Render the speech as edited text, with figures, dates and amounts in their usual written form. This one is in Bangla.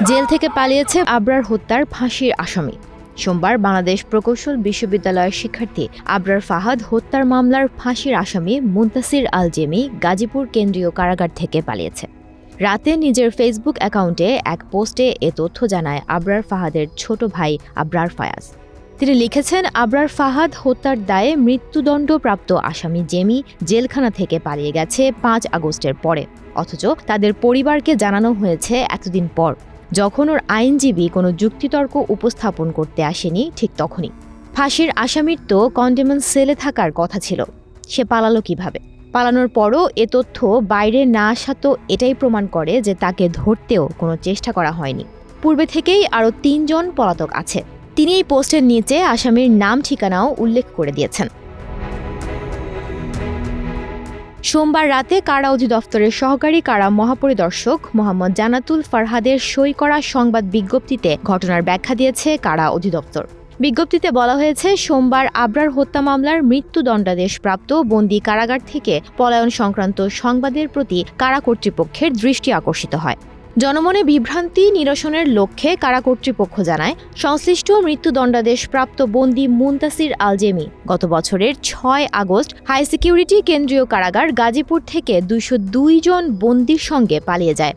জেল থেকে পালিয়েছে আবরার হত্যার ফাঁসির আসামি। সোমবার বাংলাদেশ প্রকৌশল বিশ্ববিদ্যালয়ের শিক্ষার্থী আবরার ফাহাদ হত্যার মামলার ফাঁসির আসামি মুনতাসির আল জেমি গাজীপুর কেন্দ্রীয় কারাগার থেকে পালিয়েছে। রাতে নিজের ফেসবুক অ্যাকাউন্টে এক পোস্টে এ তথ্য জানায় আবরার ফাহাদের ছোট ভাই আবরার ফায়াজ। তিনি লিখেছেন, আবরার ফাহাদ হত্যার দায়ে মৃত্যুদণ্ডপ্রাপ্ত আসামি জেমি জেলখানা থেকে পালিয়ে গেছে ৫ আগস্টের পরে, অথচ তাদের পরিবারকে জানানো হয়েছে এতদিন পর, যখন ওর আইনজীবী কোনো যুক্তিতর্ক উপস্থাপন করতে আসেনি ঠিক তখনই। ফাঁসির আসামির তো কন্টেনমেন্ট সেলে থাকার কথা ছিল, সে পালালো কিভাবে? পালানোর পরও এ তথ্য বাইরে না আসা তো এটাই প্রমাণ করে যে তাকে ধরতেও কোনো চেষ্টা করা হয়নি। পূর্বে থেকেই আরও ৩ জন পলাতক আছে। তিনি এই পোস্টের নিচে আসামির নাম ঠিকানাও উল্লেখ করে দিয়েছেন। সোমবার রাতে কারা অধিদপ্তরের সহকারী কারা মহাপরিদর্শক মোহাম্মদ জান্নাতুল ফারহাদের সই করা সংবাদ বিজ্ঞপ্তিতে ঘটনার ব্যাখ্যা দিয়েছে কারা অধিদপ্তর। বিজ্ঞপ্তিতে বলা হয়েছে, সোমবার আবরার হত্যা মামলার মৃত্যুদণ্ডাদেশপ্রাপ্ত বন্দী কারাগার থেকে পলায়ন সংক্রান্ত সংবাদের প্রতি কারা কর্তৃপক্ষের দৃষ্টি আকর্ষিত হয়। জনমনে বিভ্রান্তি নিরসনের লক্ষ্যে কারা কর্তৃপক্ষ জানায়, সংশ্লিষ্ট মৃত্যুদণ্ডাদেশপ্রাপ্ত বন্দী মুনতাসির আল জেমি গত বছরের ৬ আগস্ট হাই সিকিউরিটি কেন্দ্রীয় কারাগার গাজীপুর থেকে ২০২ জন বন্দীর সঙ্গে পালিয়ে যায়।